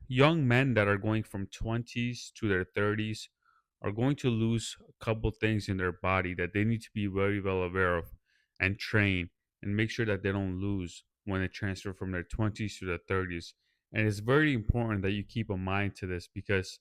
young men that are going from 20s to their 30s are going to lose a couple things in their body that they need to be very well aware of and train and make sure that they don't lose when they transfer from their 20s to their 30s. And it's very important that you keep a mind to this because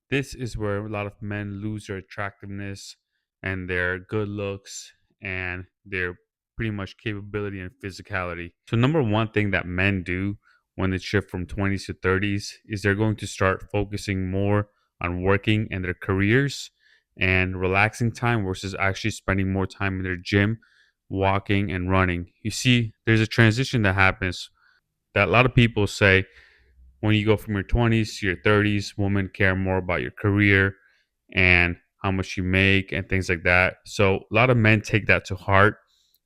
this is where a lot of men lose their attractiveness and their good looks and their pretty much capability and physicality. So, number one thing that men do when they shift from 20s to 30s is they're going to start focusing more on working and their careers and relaxing time versus actually spending more time in their gym, walking and running. You see, there's a transition that happens that a lot of people say when you go from your 20s to your 30s, women care more about your career and how much you make and things like that. So a lot of men take that to heart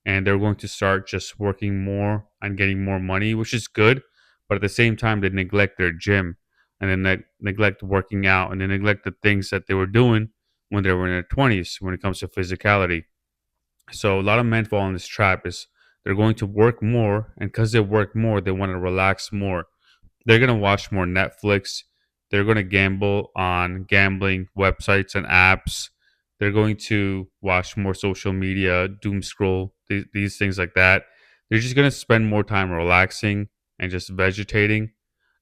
and they're going to start just working more on getting more money, which is good. But at the same time, they neglect their gym and then they neglect working out and they neglect the things that they were doing when they were in their 20s when it comes to physicality. So a lot of men fall in this trap is they're going to work more, and because they work more, they want to relax more. They're going to watch more Netflix. They're going to gamble on gambling websites and apps. They're going to watch more social media, doom scroll, these things like that. They're just going to spend more time relaxing and just vegetating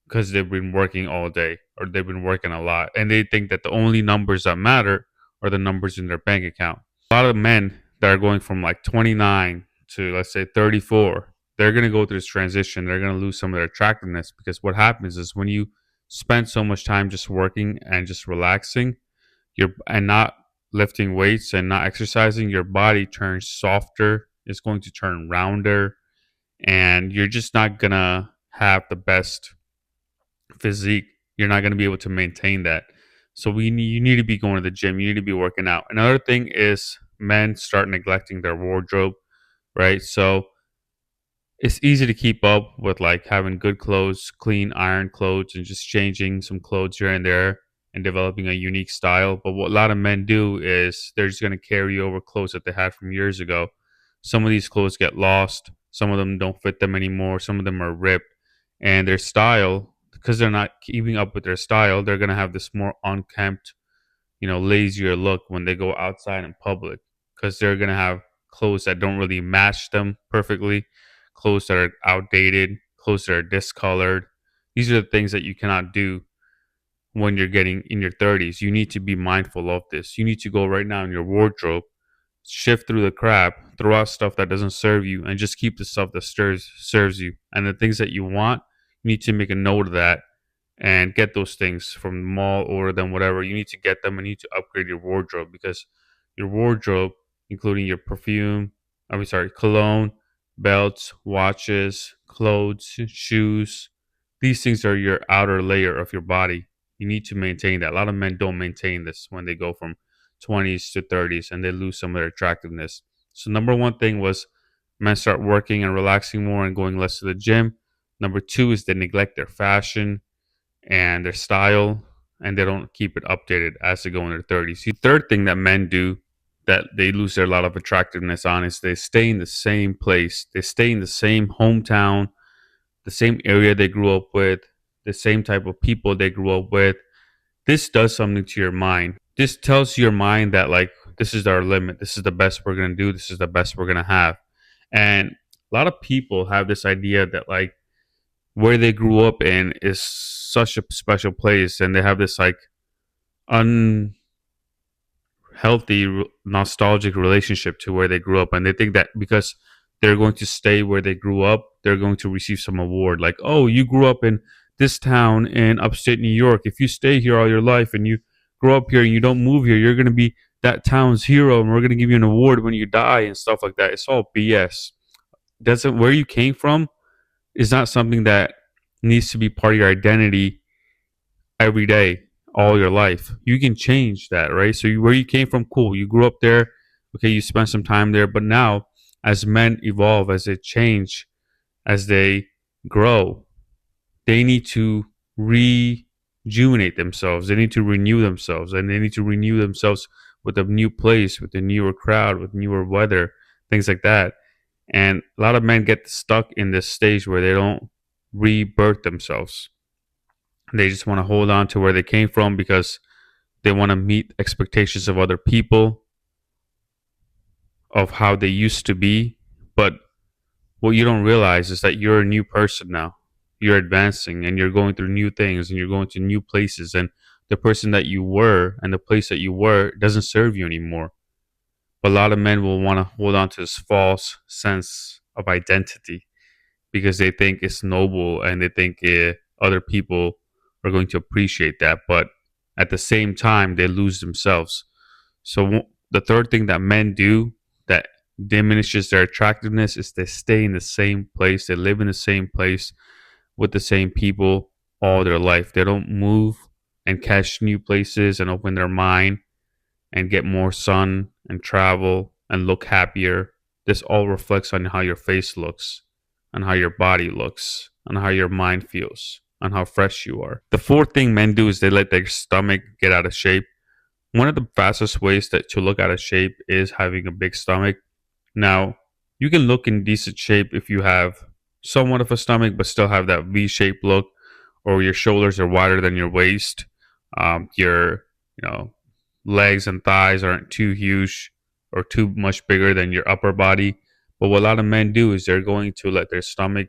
because they've been working all day or they've been working a lot. And they think that the only numbers that matter are the numbers in their bank account. A lot of men that are going from like 29 to let's say 34, they're going to go through this transition. They're going to lose some of their attractiveness because what happens is when you spend so much time just working and just relaxing, you're and not lifting weights and not exercising, your body turns softer. It's going to turn rounder, and you're just not gonna have the best physique. You're not going to be able to maintain that. So you need to be going to the gym. You need to be working out. Another thing is men start neglecting their wardrobe, right? So it's easy to keep up with like having good clothes, clean iron clothes, and just changing some clothes here and there and developing a unique style. But what a lot of men do is they're just going to carry over clothes that they had from years ago. Some of these clothes get lost. Some of them don't fit them anymore. Some of them are ripped. And their style, because they're not keeping up with their style, they're going to have this more unkempt, lazier look when they go outside in public because they're going to have clothes that don't really match them perfectly, clothes that are outdated, clothes that are discolored. These are the things that you cannot do when you're getting in your 30s. You need to be mindful of this. You need to go right now in your wardrobe, shift through the crap, throw out stuff that doesn't serve you, and just keep the stuff that serves you. And the things that you want, you need to make a note of that and get those things from the mall, order them, whatever. You need to get them and you need to upgrade your wardrobe because your wardrobe, including your perfume, cologne, belts, watches, clothes, shoes, these things are your outer layer of your body. You need to maintain that. A lot of men don't maintain this when they go from 20s to 30s and they lose some of their attractiveness. So, number one thing was men start working and relaxing more and going less to the gym. Number two is they neglect their fashion and their style and they don't keep it updated as they go in their 30s. The third thing that men do that they lose their lot of attractiveness on is they stay in the same place. They stay in the same hometown, the same area they grew up with, the same type of people they grew up with. This does something to your mind. This tells your mind that like this is our limit. This is the best we're going to do. This is the best we're going to have. And a lot of people have this idea that like where they grew up in is such a special place and they have this like unhealthy nostalgic relationship to where they grew up and they think that because they're going to stay where they grew up they're going to receive some award like, oh, you grew up in this town in upstate New York. If you stay here all your life and you grow up here and you don't move here, you're going to be that town's hero and we're going to give you an award when you die and stuff like that. It's all BS. Doesn't Where you came from is not something that needs to be part of your identity every day, all your life. You can change that, right? So where you came from, cool. You grew up there, okay. You spent some time there, but now, as men evolve, as they change, as they grow, they need to rejuvenate themselves. They need to renew themselves, and they need to renew themselves with a new place, with a newer crowd, with newer weather, things like that. And a lot of men get stuck in this stage where they don't rebirth themselves. They just want to hold on to where they came from because they want to meet expectations of other people of how they used to be. But what you don't realize is that you're a new person now. You're advancing and you're going through new things and you're going to new places. And the person that you were and the place that you were doesn't serve you anymore. But a lot of men will want to hold on to this false sense of identity because they think it's noble and they think other people are going to appreciate that. But at the same time, they lose themselves. So the third thing that men do that diminishes their attractiveness is they stay in the same place. They live in the same place with the same people all their life. They don't move and catch new places and open their mind and get more sun and travel and look happier. This all reflects on how your face looks, on how your body looks, on how your mind feels, on how fresh you are. The fourth thing men do is they let their stomach get out of shape. One of the fastest ways to look out of shape is having a big stomach. Now, you can look in decent shape if you have somewhat of a stomach, but still have that V-shaped look, or your shoulders are wider than your waist. Your, legs and thighs aren't too huge or too much bigger than your upper body. But what a lot of men do is they're going to let their stomach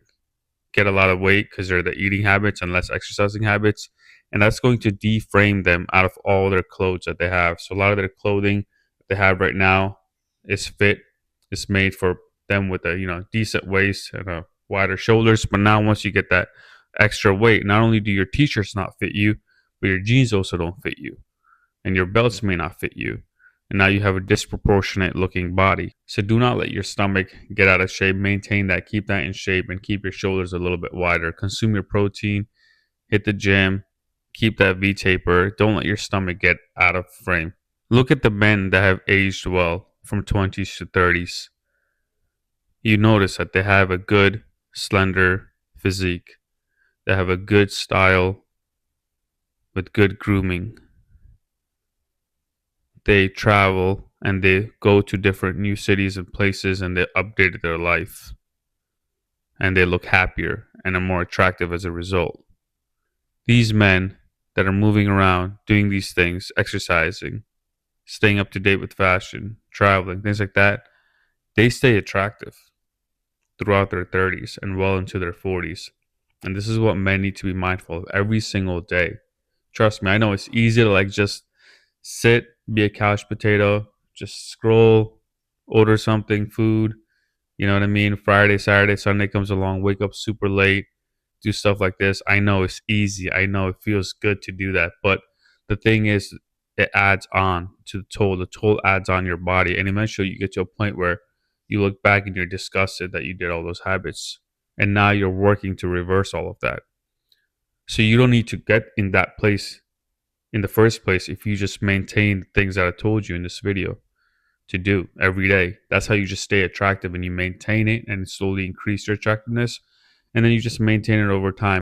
get a lot of weight because they're the eating habits and less exercising habits. And that's going to deframe them out of all their clothes that they have. So a lot of their clothing that they have right now is fit. It's made for them with a decent waist and a wider shoulders. But now once you get that extra weight, not only do your t-shirts not fit you, but your jeans also don't fit you. And your belts may not fit you. And now you have a disproportionate looking body. So do not let your stomach get out of shape. Maintain that, keep that in shape, and keep your shoulders a little bit wider. Consume your protein, hit the gym, keep that V taper. Don't let your stomach get out of frame. Look at the men that have aged well from 20s to 30s. You notice that they have a good, slender physique. They have a good style with good grooming. They travel and they go to different new cities and places and they update their life. And they look happier and are more attractive as a result. These men that are moving around, doing these things, exercising, staying up to date with fashion, traveling, things like that, they stay attractive throughout their 30s and well into their 40s. And this is what men need to be mindful of every single day. Trust me, I know it's easy to just sit, be a couch potato, just scroll, order something, food, you know what I mean? Friday, Saturday, Sunday comes along, wake up super late, do stuff like this. I know it's easy. I know it feels good to do that. But the thing is, it adds on to the toll. The toll adds on your body. And eventually you get to a point where you look back and you're disgusted that you did all those habits. And now you're working to reverse all of that. So you don't need to get in that place in the first place if you just maintain the things that I told you in this video to do every day. That's how you just stay attractive and you maintain it and slowly increase your attractiveness. And then you just maintain it over time.